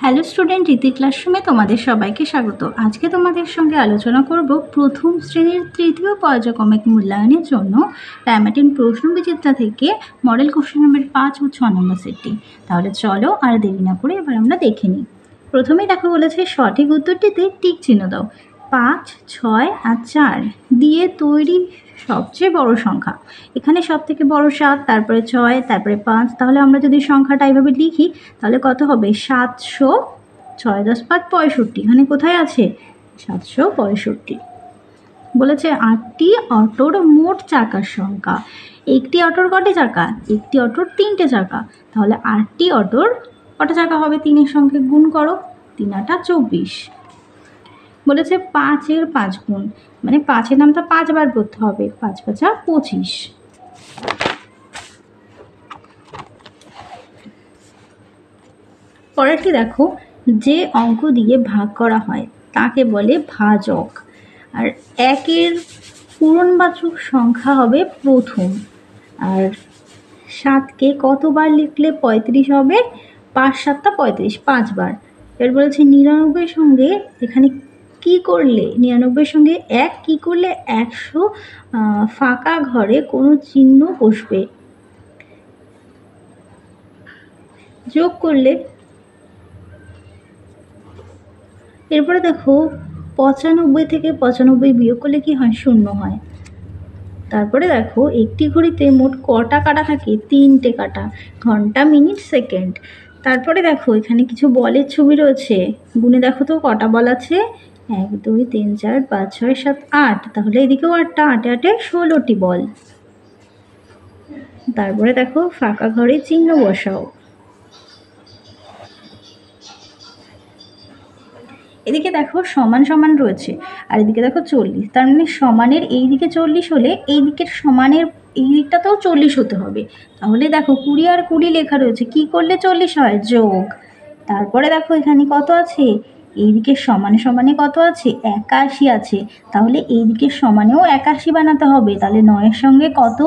Hello student, রীতি ক্লাসরুমে তোমাদের সবাইকে স্বাগত। আজকে তোমাদের সঙ্গে আলোচনা করব প্রথম শ্রেণীর তৃতীয় পর্যায়ক্রমিক মূল্যায়নের জন্য রায়মার্টিন প্রশ্নবিচিত্রা থেকে মডেল কোশ্চেন নম্বর 5 ও 6 নম্বর সেটটি। তাহলে চলো আর দেরি না করে এবার আমরা দেখে নিই। প্রথমেই দেখো বলেছে সঠিক উত্তরটিতে টিক চিহ্ন দাও। 5, 6 আর 4 দিয়ে তৈরি সবচেয়ে বড় সংখ্যা। এখানে সব থেকে বড় 7, তারপরে 6, তারপরে 5। তাহলে আমরা যদি সংখ্যাটা এইভাবে লিখি তাহলে কত হবে? 700, 6 × 10 = 65। এখানে কোথায় আছে? 765। বলেছে 8টি অটোর মোট চাকার সংখ্যা। একটি অটোর কটি চাকা? একটি অটোর 3টে চাকা। তাহলে 8টি অটোর কটা চাকা হবে? 3-এর সঙ্গে গুণ করো, 3 × 8 = 24। বলেছে 5-এর 5 গুণ, মানে 5-এর নামটা 5 বার করতে হবে। 5 × 5 = 25। পরেরটি দেখো, যে অঙ্ক দিয়ে ভাগ করা হয় তাকে বলে ভাজক। আর 1-এর পূরণবাচক সংখ্যা হবে প্রথম। আর 7কে কতবার লিখলে 35 হবে? 5 × 7 = 35, 5 বার। এর বলেছে 99-এর সঙ্গে এখানে কি করলে, 99-এর সঙ্গে 1 কি করলে 100 ফাঁকা ঘরে কোনো চিহ্ন বসবে, যোগ করলে। এরপরে দেখো 95 থেকে 95 বিয়োগ করলে কি হয়? 0 হয়। তারপরে দেখো একটি ঘড়িতে মোট কটা কাঁটা থাকে? 3টে কাঁটা, ঘন্টা, মিনিট, সেকেন্ড। তারপরে দেখো এখানে কিছু বলের ছবি রয়েছে, গুনে দেখো তো কটা বল আছে? 1, 2, 3, 4, 5, 6, 7, 8। তাহলে এদিকেও 8টা, 8 8 16টি বল। তারপরে দেখো ফাঁকা ঘরে চিহ্ন বসাও। এদিকে দেখো সমান সমান রয়েছে, আর এদিকে দেখো 40। তার মানে সমানের এই দিকে 40 হলে এই দিকের সমানের এই দিকটাতেও 40 হতে হবে। তাহলে দেখো 20 আর 20 লেখা রয়েছে, কি করলে 40 হয়? যোগ। তারপরে দেখো এখানে কত আছে? এই দিকের সমানে সমানে কত আছে? 81 আছে। তাহলে এই দিকের সমানেও 81 বানাতে হবে। তাহলে 9-এর সঙ্গে কত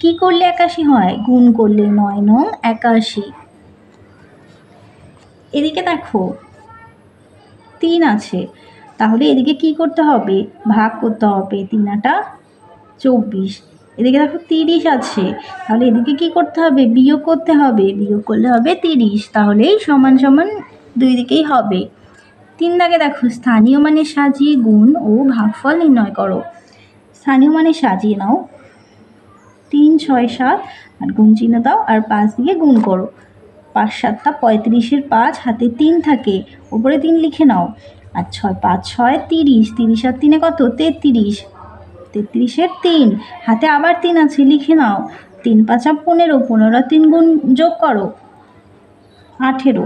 কি করলে 81 হয়? গুণ করলে। 9 × 9 = 81। এদিকে দেখো 3 আছে, তাহলে এদিকে কি করতে হবে? ভাগ করতে হবে। 3 × 8 = 24। এদিকে দেখো 30 আছে, তাহলে এদিকে কি করতে হবে? বিয়োগ করতে হবে। বিয়োগ করলে হবে 30। তাহলেই সমান সমান দুই দিকেই হবে। 3 দাগে দেখো স্থানীয় মানে সাজিয়ে গুণ ও ভাগফল নির্ণয় করো। স্থানীয় মানে সাজিয়ে নাও, 3, 6, 7 আর গুণ চিহ্ন দাও, আর 5 দিয়ে গুণ করো। 5 × 7 = 35-এর 5, হাতে 3 থাকে, উপরে 3 লিখে নাও। আর 6, 5, 6 = 30, 30 আর 3 কত? 33, 33-এর 3, হাতে আবার 3 আছে, লিখে নাও। 3, 5 = 15, 15 আর 3 গুণ যোগ করো, 18।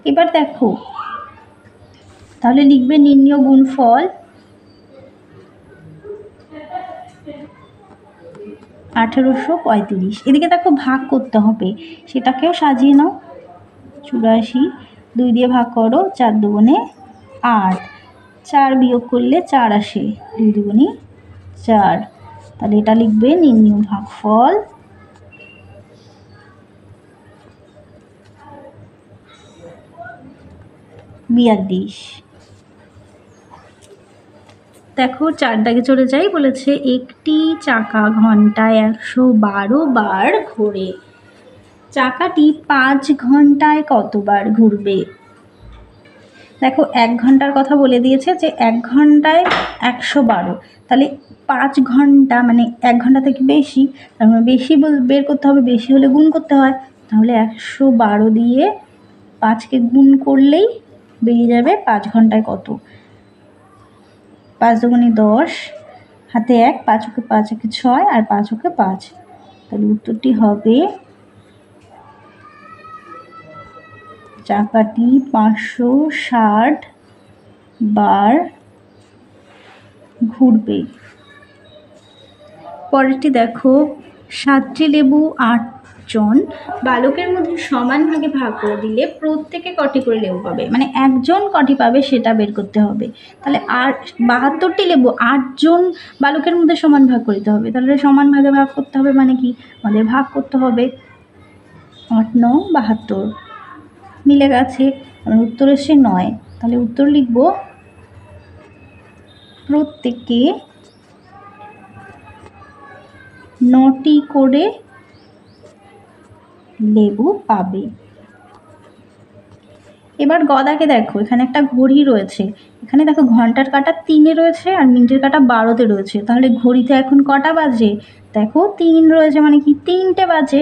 এবার দেখো তাহলে লিখবে নির্ণেয় গুণফল 1835। এদিকে দেখো ভাগ করতে হবে, সেটাকেও সাজিয়ে নাও। 84, 2 দিয়ে ভাগ করো, 4 × 2 = 8, 4 বিয়োগ করলে 4 আসে, 2 × 2 = 4। তাহলে এটা লিখবে নির্ণেয় ভাগফল 42। দেখো 4 দাগে চলে যাই। বলেছে একটি চাকা ঘন্টায় 112 বার ঘোরে। চাকাটি 5 ঘন্টায় কতবার ঘুরবে? দেখো 1 ঘন্টার কথা বলে দিয়েছে যে 1 ঘন্টায় 112, তাহলে 5 ঘন্টা মানে 1 ঘন্টা থেকে বেশি, তার মানে বেশি বের করতে হবে, বেশি হলে গুণ করতে হয়। তাহলে 112 দিয়ে 5কে গুণ করলেই বেরিয়ে যাবে 5 ঘন্টায় কত। 5 × 2 = 10, হাতে 1, 5 × 5 = 6 আর 5 × 5। তাহলে উত্তরটি হবে চাকাটি 560 বার ঘুরবে। পরেরটি দেখো 7টি লেবু 8 জন বালকের মধ্যে সমান ভাগে ভাগ করে দিলে প্রত্যেকে কটি করে লেবু পাবে, মানে একজন কটি পাবে সেটা বের করতে হবে। তাহলে 72টি লেবু 8 জন বালকের মধ্যে সমান ভাগ করতে হবে। তাহলে সমান ভাগে ভাগ করতে হবে মানে কি? আমাদের ভাগ করতে হবে। 8 9 72 মিলে গেছে। উত্তর এসে 9, তাহলে উত্তর লিখব প্রত্যেকে 9টি করে লেবু পাবে। এবার গদাকে দেখো, এখানে একটা ঘড়ি রয়েছে, এখানে দেখো ঘন্টার কাঁটা 3-এ রয়েছে আর মিনিটের কাঁটা 12-তে রয়েছে, তাহলে ঘড়িতে এখন কটা বাজে? দেখো 3 রয়েছে, মানে কি 3টে বাজে।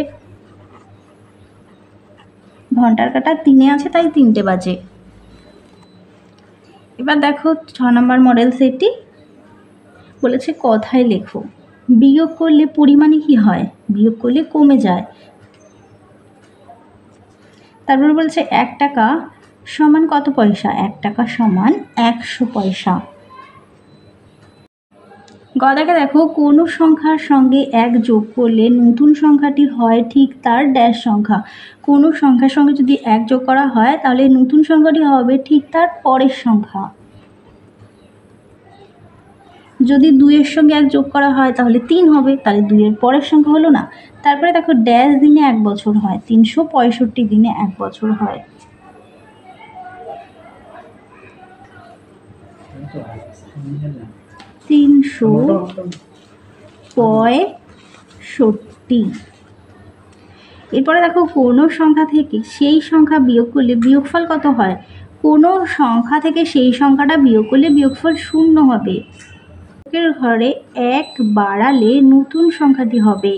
ঘন্টার কাঁটা 3-এ আছে তাই 3টে বাজে। এবার দেখো 6 নম্বর মডেল সেটটি বলেছে কথায় লেখো। বিয়োগ করলে পরিমাণে কি হয়? বিয়োগ করলে কমে যায়। তারপর বলছে 1 টাকা সমান কত পয়সা? 1 টাকা সমান 100 পয়সা। গদাকে দেখো, কোনো সংখ্যার সঙ্গে 1 যোগ করলে নতুন সংখ্যাটি হয় ঠিক তার ড্যাশ সংখ্যা। কোনো সংখ্যার সঙ্গে যদি 1 যোগ করা হয় তাহলে নতুন সংখ্যাটি হবে ঠিক তার পরের সংখ্যা। যদি 2-এর সঙ্গে 1 যোগ করা হয় তাহলে 3 হবে, তাহলে 2-এর পরের সংখ্যা হলো না। তারপরে দেখো ড্যাশ দিনে 1 বছর হয়, 365 দিনে 1 বছর হয়। তিনশো পঁয়ষট্টি। এরপরে দেখো কোনো সংখ্যা থেকে সেই সংখ্যা বিয়োগ করলে বিয়োগফল কত হয়? কোনো সংখ্যা থেকে সেই সংখ্যাটা বিয়োগ করলে বিয়োগফল 0 হবে। দশকের ঘরে 1 বাড়ালে নতুন সংখ্যাটি হবে।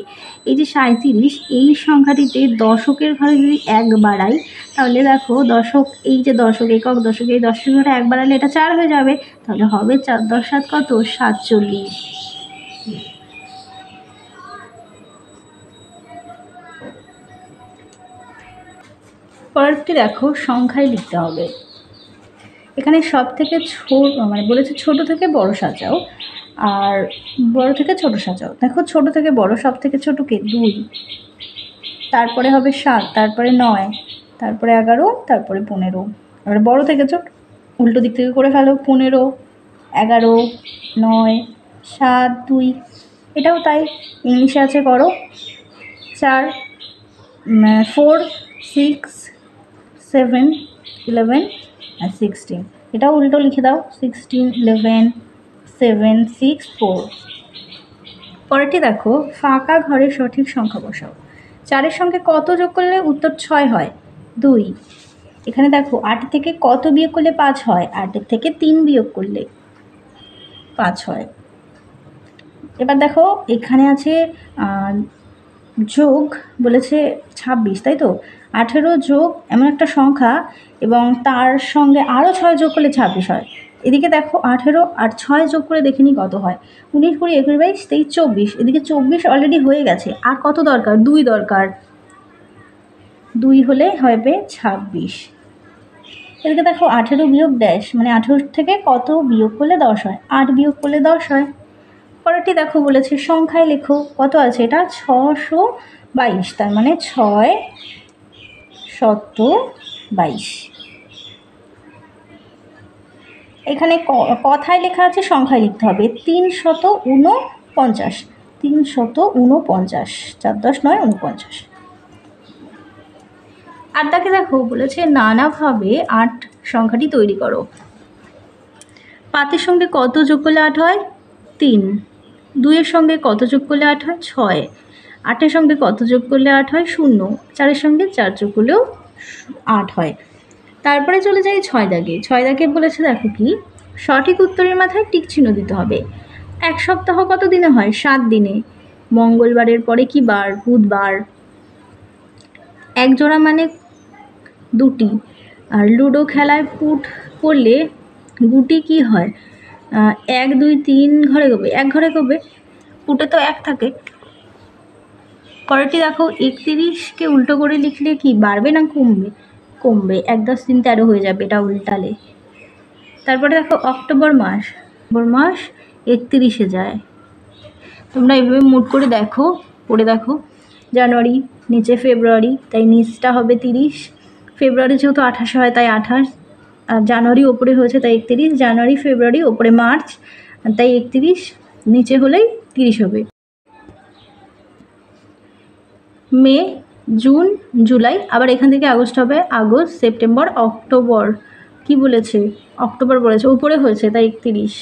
এই যে 37, এই সংখ্যাটিতে দশকের ঘরে যদি 1 বাড়াই তাহলে দেখো দশক, এই যে দশক, একক দশক, এই দশকের ঘরে 1 বাড়ালে এটা 4 হয়ে যাবে, তাহলে হবে 4 10 7 কত? 47। পরেরটি দেখো সংখ্যায় লিখতে হবে। এখানে সব থেকে ছোট, মানে বলেছে ছোট থেকে বড় সাজাও আর বড় থেকে ছোট সাজাও। দেখো ছোট থেকে বড়, সব থেকে ছোট কে? 2, তারপরে হবে 7, তারপরে 9, তারপরে 11, তারপরে 15। এবার বড় থেকে ছোট উল্টো দিক থেকে করে ফেলো। 15, 11, 9, 7, 2। এটাও তাই, ইংলিশে আছে করো 4, 4, 6, 7, 11 আর 16। এটাও উল্টো লিখে দাও, 16, 11, 7, 6, 4। পরেরটি দেখো ফাঁকা ঘরে সঠিক সংখ্যা বসাও। 4-এর সঙ্গে কত যোগ করলে উত্তর 6 হয়? 2। এখানে দেখো 8 থেকে কত বিয়োগ করলে 5 হয়? 8-এর থেকে 3 বিয়োগ করলে 5 হয়। এবার দেখো এখানে আছে যোগ, বলেছে 26, তাই তো? 18 যোগ এমন একটা সংখ্যা এবং তার সঙ্গে আরও 6 যোগ করলে 26 হয়। এদিকে দেখো 18 আর 6 যোগ করে দেখিনি কত হয়। 19, 20, 21, 22, 23, 24। এদিকে 24 অলরেডি হয়ে গেছে, আর কত দরকার? 2 দরকার। 2 হলে হবে 26। এদিকে দেখো 18 বিয়োগ ড্যাশ, মানে 18 থেকে কত বিয়োগ করলে 10 হয়? 8 বিয়োগ করলে 10 হয়। পরেরটি দেখো বলেছে সংখ্যায় লেখো। কত আছে এটা? 622, তার মানে 622। এখানে কথায় লেখা আছে, সংখ্যায় লিখতে হবে 349, 349, 4 10 9 49। আটটাকে দেখো বলেছে নানাভাবে 8 সংখ্যাটি তৈরি করো। 5-এর সঙ্গে কত যোগ করলে 8 হয়? 3। 2-এর সঙ্গে কত যোগ করলে 8 হয়? 6। 8-এর সঙ্গে কত যোগ করলে 8 হয়? 0। 4-এর সঙ্গে 4 যোগ করলেও 8 হয়। তারপরে চলে যাই 6 দাগে। 6 দাগে বলেছে দেখো কি, সঠিক উত্তরের মাথায় টিক চিহ্ন দিতে হবে। 1 সপ্তাহ কত দিনে হয়? 7 দিনে। মঙ্গলবারের পরে কি বার? বুধবার। 1 জোড়া মানে 2টি। আর লুডো খেলায় পুট পড়লে গুটি কি হয়? 1 2 3 ঘরে গোবে, 1 ঘরে গোবে। পুটে তো 1 থাকে। পরেরটি দেখো 31কে উল্টো করে লিখলে কি বাড়বে না কমবে? কমবে। 1 10 3 13 হয়ে যাবে এটা উল্টালে। তারপরে দেখো অক্টোবর মাস 31-এ যায়। তোমরা এইভাবে মুট করে দেখো, পড়ে দেখো। জানুয়ারি, নিচে ফেব্রুয়ারি, তাই নিচটা হবে 30। ফেব্রুয়ারি যেহেতু 28 হয় তাই 28, আর জানুয়ারি ওপরে হয়েছে তাই 31। জানুয়ারি, ফেব্রুয়ারি, ওপরে মার্চ, তাই 31, নিচে হলেই 30 হবে। মে জুন, জুলাই, আবার এখান থেকে আগস্ট হবে, আগস্ট, সেপ্টেম্বর, অক্টোবর। কি বলেছে? অক্টোবর বলেছে, উপরে হয়েছে তাই 31।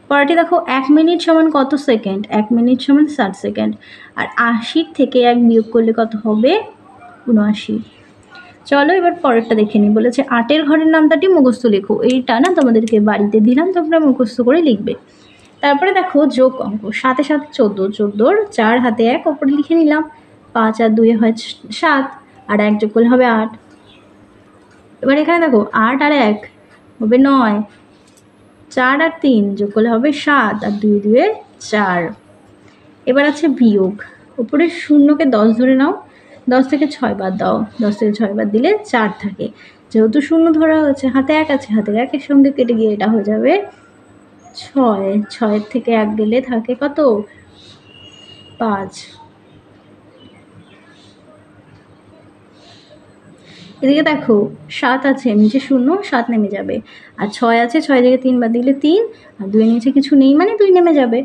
পরেরটি দেখো, 1 মিনিট সমান কত সেকেন্ড? 1 মিনিট সমান 60 সেকেন্ড। আর 80 থেকে 1 বিয়োগ করলে কত হবে? 79। চলো এবার পরেরটা দেখে নিই। বলেছে 8-এর ঘরের নামটাটি মুখস্থ লেখো। এইটা না তোমাদেরকে বাড়িতে দিলাম, তোমরা মুখস্থ করে লিখবে। তারপরে দেখো যোগ অঙ্ক, 7 7 14, 14 4 হাতে 1 ওপরে লিখে নিলাম। 5 আর 2 হয় 7, আর 1 যোগ করলে হবে 8। এবার এখানে দেখো 8 আর 1 হবে 9, 4 আর 3 যোগ করলে হবে 7, আর 2 2 4। এবার আছে বিয়োগ, উপরে শূন্যকে 10 ধরে নাও, 10 থেকে 6 বাদ দাও, 10 থেকে 6 বাদ দিলে 4 থাকে। যেহেতু শূন্য ধরা হয়েছে, হাতে 1 আছে, হাতে 1-এর সঙ্গে কেটে গিয়ে এটা হয়ে যাবে 6, 6 থেকে 1 গেলে থাকে কত? 5। এদিকে দেখো 7 আছে, নিচে 0, 7 নেমে যাবে। আর 6 আছে, 6 থেকে 3 বাদ দিলে 3, আর 2 নিচে কিছু নেই মানে 2 নেমে যাবে।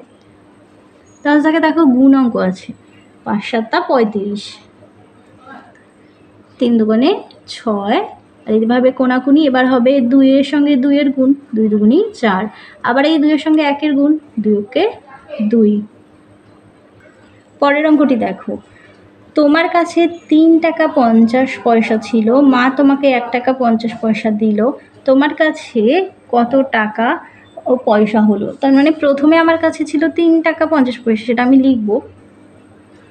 তার থেকে দেখো গুণ অঙ্ক আছে, 5 7 35, 3 দুগুণে 6। আর এইভাবে কোনাকুনি, এবার হবে 2 এর সঙ্গে 2 এর গুণ, 2 দুগুণই 4। আবার এই 2 এর সঙ্গে 1 এর গুণ, 2 কে 2। পরের অঙ্কটি দেখো, তোমার কাছে 3 টাকা 50 পয়সা ছিল, মা তোমাকে 1 টাকা 50 পয়সা দিল, তোমার কাছে কত টাকা ও পয়সা হলো? তার মানে প্রথমে আমার কাছে ছিল 3 টাকা 50 পয়সা, সেটা আমি লিখব,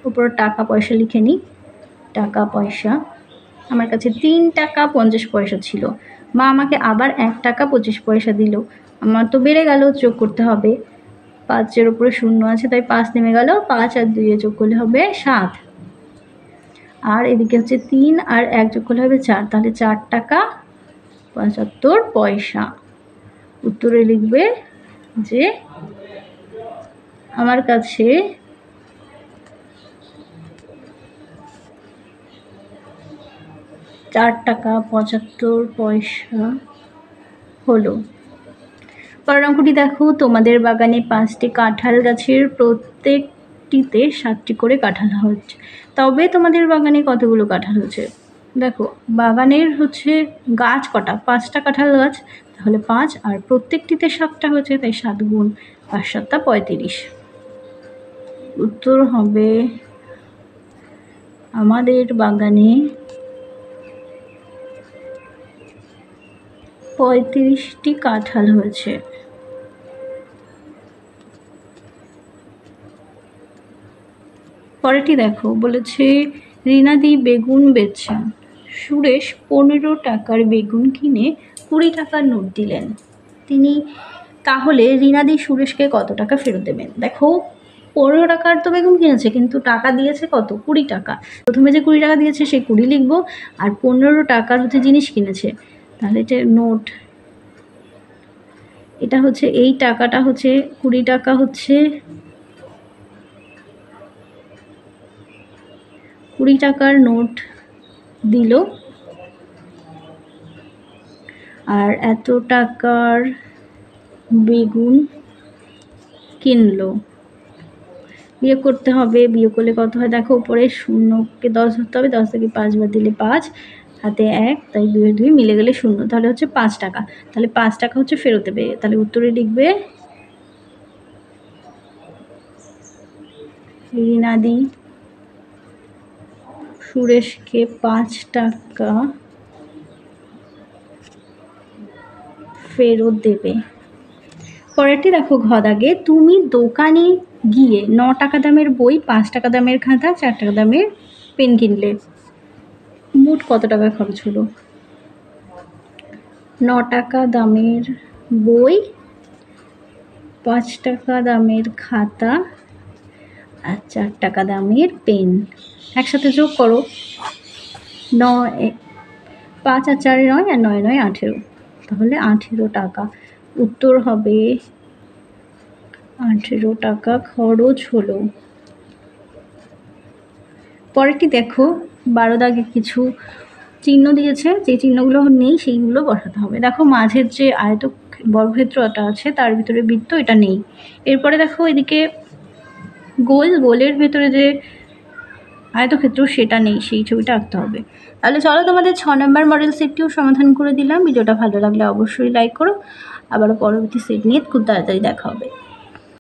উপরে টাকা পয়সা লিখে নিই। টাকা পয়সা, আমার কাছে 3 টাকা 50 পয়সা ছিল, মা আমাকে আবার 1 টাকা 25 পয়সা দিল, আমার তো বেড়ে গেল, যোগ করতে হবে। 5-এর উপরে 0 আছে তাই 5 নেমে গেল, 5 আর 2 যোগ করলে হবে 7। আর এদিকে হচ্ছে 3 আর 1 যোগ করলে হবে 4, তাহলে 4 টাকা 75 পয়সা। উত্তরে লিখবে যে আমার কাছে 4 টাকা 75 পয়সা হলো। পরের অঙ্কটি দেখো, তোমাদের বাগানে 5টি কাঁঠাল গাছের প্রত্যেকটিতে 7টি করে কাঁঠাল হচ্ছে, তবে তোমাদের বাগানে কতগুলো কাঁঠাল হচ্ছে? দেখো বাগানের হচ্ছে গাছ কটা? 5টা কাঁঠাল গাছ, তাহলে 5, আর প্রত্যেকটিতে 7টা হচ্ছে, তাই 7 গুণ 5 7 35। উত্তর হবে আমাদের বাগানে 35টি কাঁঠাল হয়েছে। পরেরটি দেখো, বলেছে রিনাদি বেগুন বেচছেন, সুরেশ 15 টাকার বেগুন কিনে 20 টাকার নোট দিলেন, তিনি তাহলে রিনাদি সুরেশকে কত টাকা ফেরত দেবেন? দেখো 15 টাকার তো বেগুন কিনেছে, কিন্তু টাকা দিয়েছে কত? 20 টাকা। প্রথমে যে 20 টাকা দিয়েছে সেই 20 লিখবো, আর 15 টাকার হচ্ছে জিনিস কিনেছে, তাহলে এটা নোট, এটা হচ্ছে এই টাকাটা হচ্ছে 20 টাকা, হচ্ছে 20 টাকার নোট দিল, আর এত টাকার বেগুন কিনলো। বিয়োগ করতে হবে, বিয়োগ করলে কত হয় দেখো, উপরে 0কে 10 ধরতে হবে, 10 থেকে 5 বাদ দিলে 5, হাতে 1, তাই 2 2 মিলে গেলে 0, তাহলে হচ্ছে 5 টাকা। তাহলে 5 টাকা হচ্ছে ফেরত দেবে, তাহলে উত্তরে লিখবে রিনাদি সুরেশকে 5 টাকা ফেরত দেবে। পরেরটি দেখো, ঘ দাগে, তুমি দোকানে গিয়ে 9 টাকা দামের বই, 5 টাকা দামের খাতা, 4 টাকা দামের পেন কিনলে, মোট কত টাকা খরচ হলো? 9 টাকা দামের বই, 5 টাকা দামের খাতা, আর 4 টাকা দামের পেন, একসাথে যোগ করো। 5 আর 4 9, আর 9 9 18, তাহলে 18 টাকা। উত্তর হবে 18 টাকা খরচ হলো। পরেরটি দেখো, 12 দাগে কিছু চিহ্ন দিয়েছে, যে চিহ্নগুলো নেই সেইগুলো বসাতে হবে। দেখো মাঝের যে বর্গক্ষেত্রটা আছে তার ভিতরে বৃত্ত, এটা নেই। এরপরে দেখো এদিকে গোল, গোলের ভেতরে যে আয়তক্ষেত্রেও সেটা নেই, সেই ছবিটা আঁকতে হবে। তাহলে চলো তোমাদের 6 নম্বর মডেল সেটটিও সমাধান করে দিলাম। ভিডিওটা ভালো লাগলে অবশ্যই লাইক করো। আবারও পরবর্তী সেট নিয়ে খুব তাড়াতাড়ি দেখা হবে।